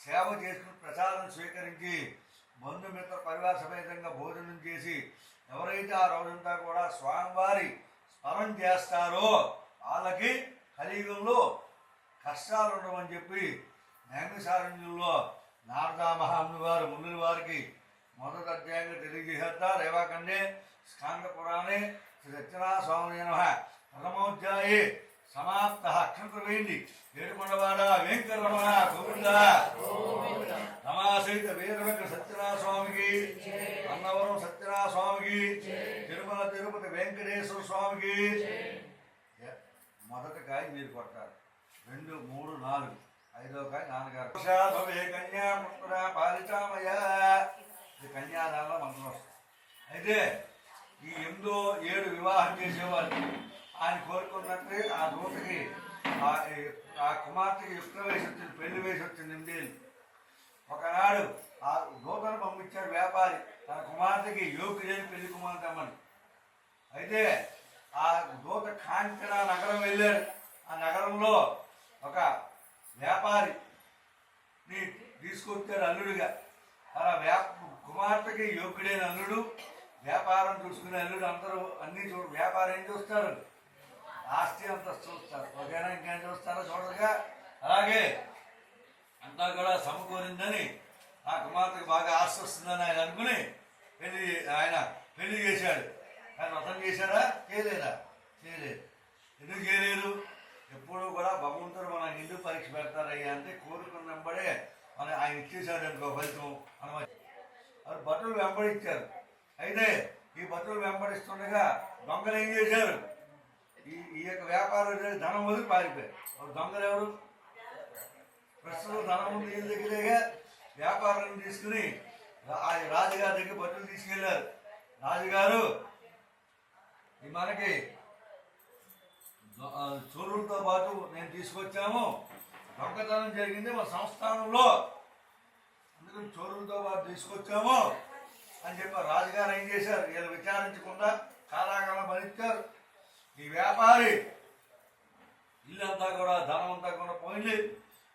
Speaker 1: సేవ చేసుకుని ప్రసాదం స్వీకరించి బంధుమిత్ర పరివార సమేతంగా భోజనం చేసి ఎవరైతే ఆ రోజంతా కూడా స్వామివారి స్మరణ చేస్తారో వాళ్ళకి కలియుగంలో కష్టాలు ఉండవని చెప్పి నైమిషారణ్యంలో నారద మహాముని వారు మునుల వారికి మొదటి అధ్యాయంగా తెలియజేస్తారు. రేవాకండే స్కాంద పురాణే శ్రీ సత్యనారాయణ స్వామి నమః ప్రథమోధ్యాయే సమాప్త అక్షంతరం వేయండి. ఏడుకొండవాడ వెంకటరమణ గోవింద. రమాసహిత వీరభద్ర సత్యనారాయణ స్వామికి, అన్నవరం సత్యనారాయణ స్వామికి, తిరుమల తిరుపతి వెంకటేశ్వర స్వామికి. మొదటి కాయ మీరు కొట్టాలి. 2, 3, 4, 5వ కాయ నాన్నగారు. కన్యాపుత్ర పాలితామయ. ఇది కన్యాదానంలో మంత్రం వస్తుంది. అయితే ఈ 8, 7 వివాహం చేసేవాళ్ళు ఆయన కోరుకున్నట్టు ఆ దూతకి ఆ కుమార్తెకి యుక్త వయసు వచ్చింది, పెళ్లి వయసు వచ్చింది 8 ఏళ్ళు. ఒకనాడు ఆ దూతను పంపించాడు వ్యాపారి తన కుమార్తెకి యోగ్యుడైన పెళ్లి కుమార్తె అమ్మని. అయితే ఆ దూత కాంచన నగరం వెళ్ళాడు. ఆ నగరంలో ఒక వ్యాపారిని తీసుకొచ్చాడు అల్లుడిగా. అలా కుమార్తెకి యోగ్యుడైన అల్లుడు, వ్యాపారం చూసుకునే అల్లుడు, అందరూ అన్ని వ్యాపారం ఏం చూస్తారు? ఆస్తి అంతా చూస్తారు. ఒకేనా ఇంకేం చూస్తారో చూడదుగా. అలాగే అంతా కూడా సమకూరిందని, ఆ కుమార్తెకు బాగా ఆస్తి వస్తుందని ఆయన అనుకుని పెళ్లి చేశాడు. ఆయన వ్రతం చేశాడా? చేయలేదా? చేయలేదు. ఎందుకు చేయలేదు? ఎప్పుడు కూడా భగవంతుడు మన నిండు పరీక్ష పెడతారయ్యా అంటే కోరుకున్న వెంబడే ఆయన ఇచ్చేశాడు అనుకో ఫలితం అనమాట. అది భటులు వెంబడించారు. అయితే ఈ భటులు వెంబడిస్తుండగా దొంగలు ఏం చేశారు? ఈ యొక్క వ్యాపారం ధనం వదిలి పారిపోయారు. దొంగలు ఎవరు? ప్రస్తుతం ధనం ఉంది వీళ్ళ దగ్గరేగా. వ్యాపారం తీసుకుని రాజుగారి దగ్గర భటులు తీసుకెళ్లారు. రాజుగారు మనకి చోరులతో పాటు నేను తీసుకొచ్చాము, దొంగతనం జరిగింది మన సంస్థానంలో, అందుకని చోరులతో పాటు తీసుకొచ్చాము అని చెప్పారు. రాజుగారు ఏం చేశారు? వీళ్ళు విచారించకుండా కాలాకాలం భరించారు. ఈ వ్యాపారి ఇల్లంతా కూడా ధనం అంతా కూడా పోయింది.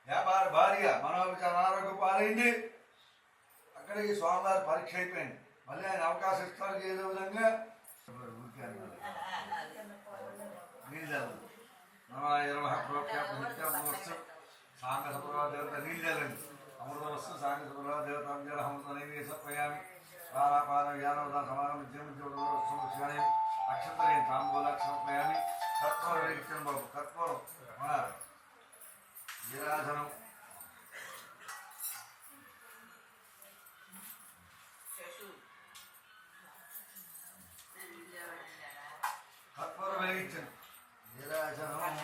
Speaker 1: వ్యాపారి భార్య మనోవిచార అనారోగ్యం పాలైంది. అక్కడికి స్వామివారి పరీక్ష అయిపోయింది. మళ్ళీ ఆయన అవకాశం ఇస్తారు ఏదో విధంగా. సాంగసప్రభాదేవత నీళ్ళండి. అమృత వస్తు సాంగసప్రభాదేవత అమృత నైవేశయామి. ప్రాణాపాన యానవద సమానం విద్యమిత్యామి. అక్షంతరేం తాంబూలాక్షరపయామి. కర్పూరం బాబు, కర్పూరం విరాజనం. కర్పూరం వెలిగించండి. విరాజనం.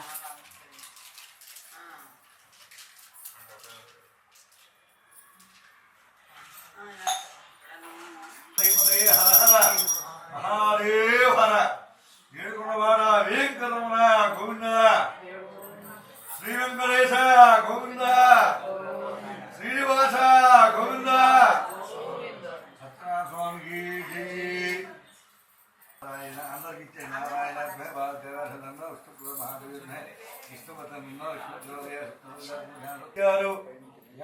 Speaker 1: మహాదేవ హర. ఏడుకొండవాడ వెంకటరమణ గోవింద. శ్రీ వెంకటేశ గోవింద. శ్రీనివాస గోవింద. సత్యనారాయణ స్వామికి అందరికి ఇచ్చే నారాయణ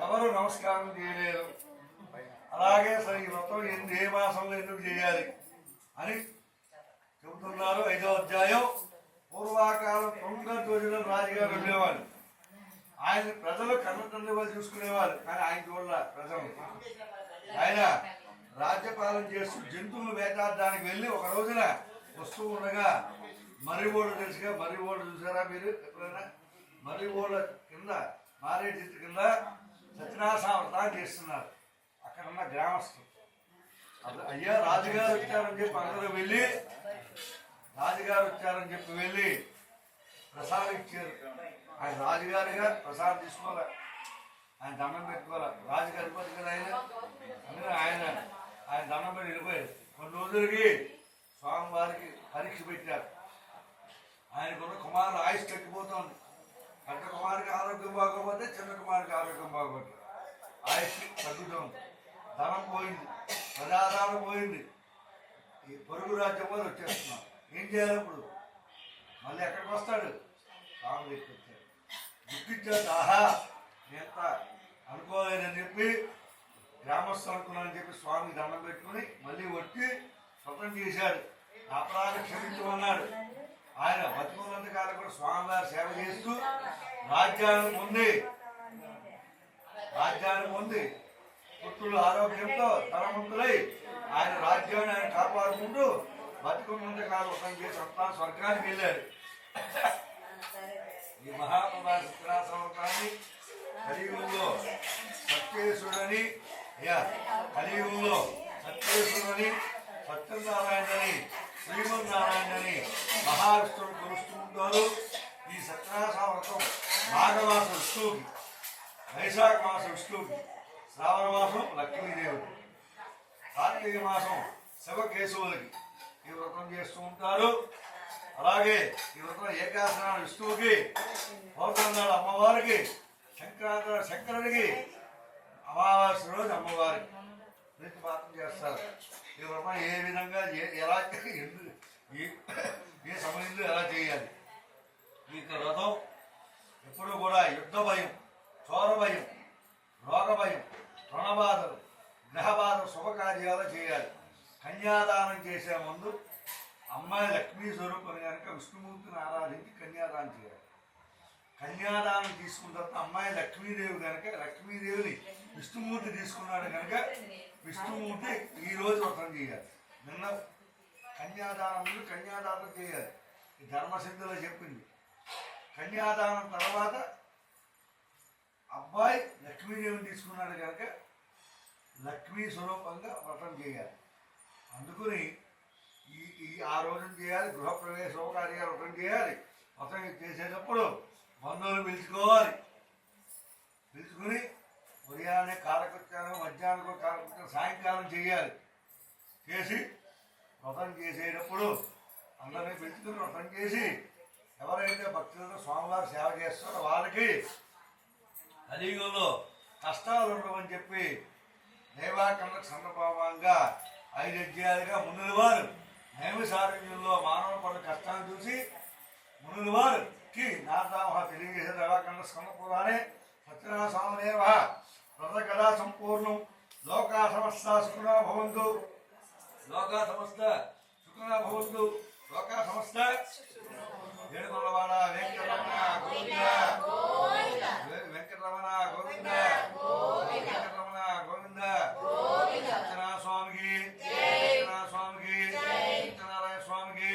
Speaker 1: ఎవరు నమస్కారం చేయలేరు. అలాగే సరే ఈ వ్రతం ఏ మాసంలో ఎందుకు చేయాలి అని చెబుతున్నారు. 5వ అధ్యాయం. పూర్వకాలం 9 రోజుల్లో రాజుగారు ఉండేవాడు. ఆయన ప్రజలు కన్న తండ్రి వాళ్ళు చూసుకునేవారు, కానీ ఆయన చూడాల ప్రజలు. ఆయన రాజ్యపాలన చేస్తూ జంతువులు వేటాడడానికి వెళ్ళి ఒక రోజున వస్తూ ఉండగా మర్రిబోళ్ళు తెలుసుగా, మర్రిబోళ్ళు చూసారా మీరు ఎప్పుడైనా? మర్రిబోళ్ళ కింద మారేడు చెట్టు కింద సత్యనారాయణ వ్రతాన్ని చేస్తున్నారు అక్కడ ఉన్న గ్రామస్తులు. అయ్యా రాజుగారు వచ్చారని చెప్పి అందరూ వెళ్ళి, రాజుగారు వచ్చారని చెప్పి వెళ్ళి ప్రసాదం ఇచ్చారు. ఆయన రాజుగారిగా ప్రసాదం తీసుకోవాలి, ఆయన దండం పెట్టుకోవాలి. రాజుగారి పది కదా ఆయన, అందుకని ఆయన దండం పెట్టి వెళ్ళిపోయారు. కొన్ని రోజులకి స్వామివారికి పరీక్ష పెట్టారు. ఆయనకున్న కుమారుడు ఆయుష్ తగ్గిపోతుంది. పెద్ద కుమారుడికి ఆరోగ్యం బాగోపోతే చిన్న కుమారుడికి ఆరోగ్యం బాగోపోతే ఆయుష్ తగ్గుతుంది. ధనం పోయింది, ప్రజాదానం పోయింది. ఈ పొరుగు రాజ్యం వాళ్ళు వచ్చేస్తున్నాం. ఏం చేయాలి ఇప్పుడు? మళ్ళీ ఎక్కడికి వస్తాడు? స్వామి దగ్గరికి వచ్చాడు. దుఃఖించాడు. ఆహా ఎంత అనుకోలేదని చెప్పి గ్రామస్తులు అనుకున్నానని చెప్పి స్వామికి దండం పెట్టుకుని మళ్ళీ వచ్చి స్వతం చేశాడు. అపరాధం క్షమించమన్నాడు. ఆయన బతుకున్నంతకాలం కూడా స్వామివారి సేవ చేస్తూ రాజ్యాన్ని పొంది పుత్రుల ఆరోగ్యంతో తలముందులై ఆయన రాజ్యాన్ని ఆయన కాపాడుకుంటూ బతుకున్నంతకాలం వ్రతం చేసి అంతా స్వర్గానికి వెళ్ళాడు. ఈ మహాత్మా శుక్రాశ్రమకాన్ని కలియుగంలో సత్యేశ్వరుడని కలియుగంలో సత్యేశ్వరుడని సత్యనారాయణని శ్రీమన్నారాయణని మహావిష్ణువుని కొలుస్తూ ఉంటారు. ఈ సత్యనారాయణ వ్రతం మాఘమాస విష్ణువుకి, వైశాఖ మాస విష్ణువుకి, శ్రావణ మాసం లక్ష్మీదేవికి, కార్తీక మాసం శివకేశవులకి ఈ వ్రతం చేస్తూ ఉంటారు. అలాగే ఈ వ్రతం ఏకాశనాడు విష్ణువుకి, పౌర్ణమినాడు అమ్మవారికి, సంక్రాంతి శంకరుడికి, అమావాస్య రోజు అమ్మవారికి ప్రతిపాదన చేస్తారు. ఈ వ్రతం ఏ విధంగా ఎలా ఏ సమయంలో ఎలా చేయాలి? ఈ వ్రతం ఎప్పుడు కూడా యుద్ధ భయం, చోర భయం, రోగ భయం, రుణబాధలు, గ్రహబాధలు, శుభకార్యాలు చేయాలి. కన్యాదానం చేసే ముందు అమ్మాయి లక్ష్మీ స్వరూపం కనుక విష్ణుమూర్తిని ఆరాధించి కన్యాదానం చేయాలి. కన్యాదానం తీసుకున్న తర్వాత అమ్మాయి లక్ష్మీదేవి కనుక లక్ష్మీదేవిని విష్ణుమూర్తి తీసుకున్నాడు కనుక విష్ణుమూర్తి ఈరోజు వ్రతం చేయాలి. నిన్న కన్యాదానం ముందు కన్యాదానం చేయాలి. ఈ ధర్మసిద్ధిలో చెప్పింది. కన్యాదానం తర్వాత అబ్బాయి లక్ష్మీదేవిని తీసుకున్నాడు కనుక లక్ష్మీ స్వరూపంగా వ్రతం చేయాలి. అందుకని ఆ రోజున చేయాలి. గృహప్రవేశ శుభకార్యాలు వ్రతం చేయాలి. వ్రతం చేసేటప్పుడు బంధువులు పిలుచుకోవాలి. పిలుచుకుని ఉదయాన్నే కాలకృత్యాలు, మధ్యాహ్నం కాలకృత్యం, సాయంకాలం చేయాలి. చేసి వ్రతం చేసేటప్పుడు అందరినీ పిలుచుకుని వ్రతం చేసి ఎవరైతే భక్తులతో స్వామివారి సేవ చేస్తారో వాళ్ళకి కలియుగంలో కష్టాలు ఉండవని చెప్పి దైవాకరణకు సందర్భంగా 5 అధ్యాయాలుగా మునుల వారు నైమిసారణ్యంలో మానవ పడు కష్టాన్ని చూసి మునుల వారికి నారదామహ తెలియజేసే దైవాకరణ స్కందపురాణే సత్యనారాయణ స్వామిదేవ వ్రత కథా సంపూర్ణం. లోకా సమస్త సుఖినో భవంతు, లోకా సమస్త సుఖినో భవంతు, లోకా సమస్త ఏడుకొండలవాడ వెంకటరమణ గోవింద, వెంకటరమణ గోవింద, వెంకటరమణ గోవింద. సత్యనారాయణ స్వామికి, సత్యనారాయణ స్వామికి, సత్యనారాయణ స్వామికి.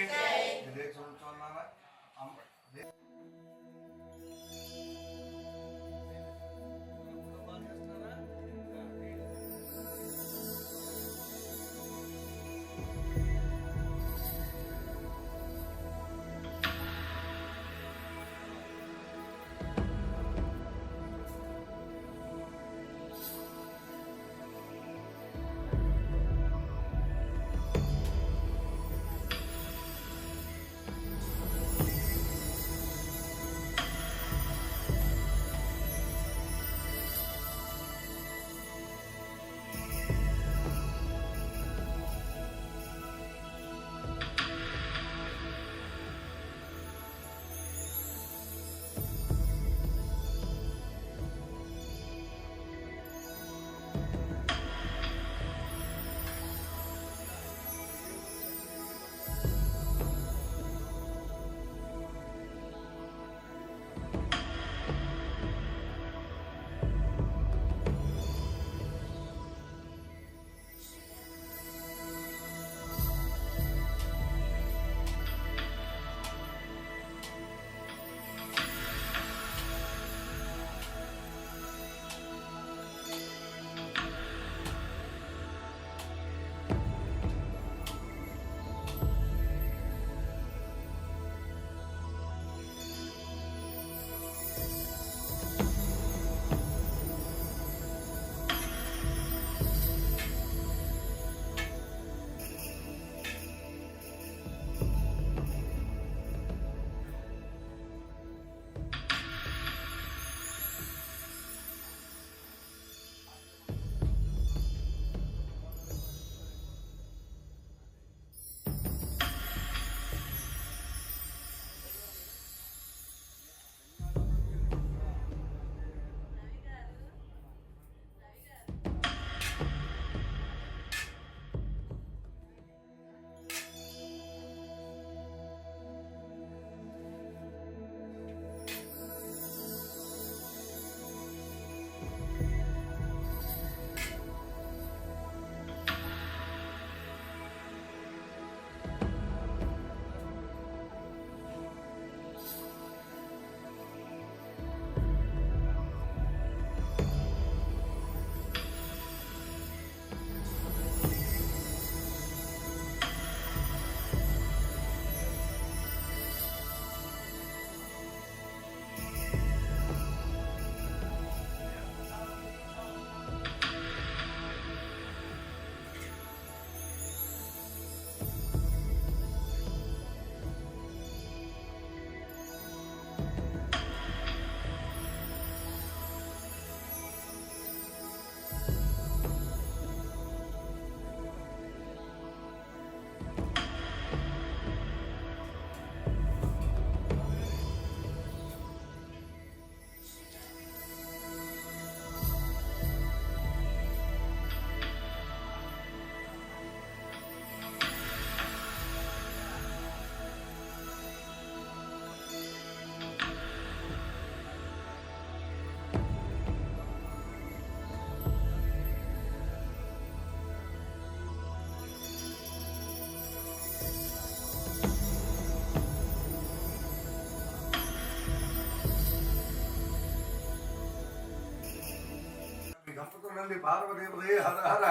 Speaker 1: చేసుకోండి. పార్వతీపదే హర హర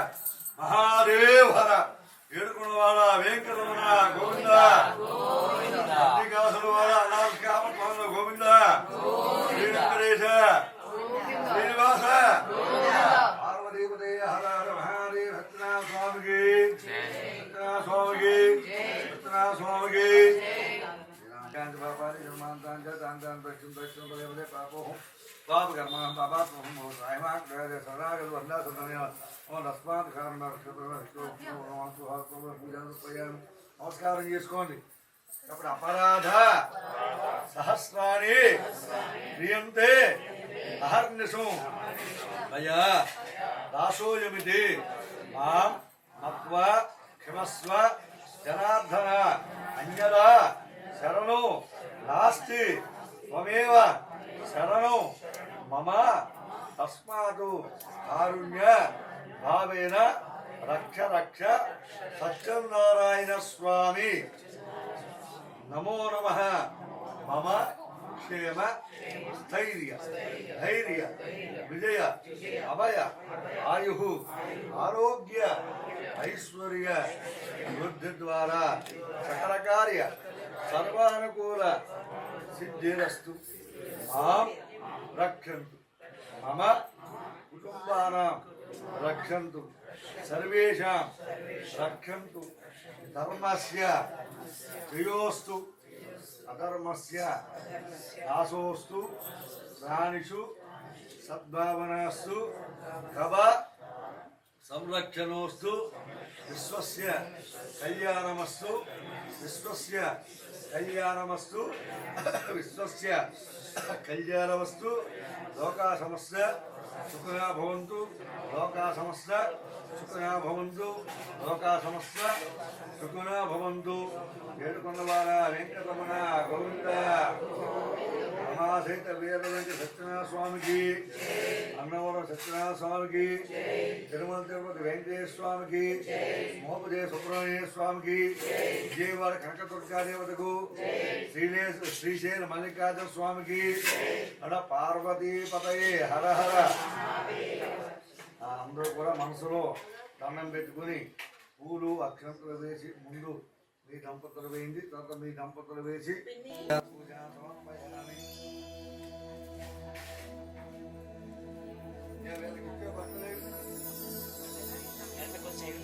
Speaker 1: మహాదేవ్ హర ఏడుకున్నవాడ వెంకటరమణ గోవింద శ్రీనివాసుల వాడ అనాథకామత్వంలో గోవింద శ్రీ వెంకటేశ శ్రీనివాస పార్వతీపదే హర హర మహాదేవ్ సత్యనారాయణ స్వామికి సత్యనారాయణ స్వామికి సత్యనారాయణ స్వామికి శాంతి పాపాన్ని నిర్మాంతాంచ తాంతాన్ ప్రశ్న ప్రశ్న పదే పదే పాపోహం పాప కర్మ పాపాత్మహం సాయమాగ్రహ సదాగలు వందాసనయ తస్మాత్ కారణ పూజాను నమస్కారం చేసుకోండి. అప్పుడు అపరాధ సహస్రాన్ని క్రియంతే అహర్నిశం మయా దాసోయమితి మాం మత్వా క్షమస్వ జనార్దన అన్యదా శరణు నాస్తి త్వమేవ శరణు మమ తస్మాతు కారుణ్య భావేన రక్ష రక్ష సత్యనారాయణ స్వామి నమో నమః మమ క్షేమ స్థైర్య ధైర్య విజయ అభయ ఆయు ఆరోగ్య ఐశ్వర్య వృద్ధి ద్వారా సకల కార్య సర్వానుకూల సిద్ధిరస్తు మాం రక్షంతు మమ కుటుంబానాం రక్షంతు సర్వేషాం రక్షంతు ధర్మస్య శ్రేయోస్తు అధర్మస్య నాశోస్తు ప్రాణిషు సద్భావనాస్తు కవ సంరక్షణోస్తు విశ్వస్య కళ్యాణమస్తు విశ్వస్య కళ్యాణమస్తు విశ్వస్య కళ్యాణమస్తు లోకా సమస్త సుఖినో భవంతు లోకా సమస్త సుఖినో భవంతు లోకా సమస్త సుఖినో భవంతు. ఏడుకొండవాడ వెంకటరమణ గోవింద రమాసహిత వీరవంటి సత్యనారాయణ స్వామికి అన్నవరం సత్యనారాయణ స్వామికి తిరుమల తిరుపతి వెంకటేశ్వర స్వామికి మోపదే సుబ్రహ్మణ్య స్వామికి విజయవాడ కనకదుర్గా దేవతకు శ్రీశైల మల్లికార్జున స్వామికి అడ పార్వతీపతయే హర హర. అందరూ కూడా మనసులో దండం పెట్టుకుని పూలు అక్షంతలు వేసి ముందు మీ దంపతులు వేయింది, తర్వాత మీ దంపతులు వేసి పూజా సమర్పయామి.
Speaker 3: కొంచెం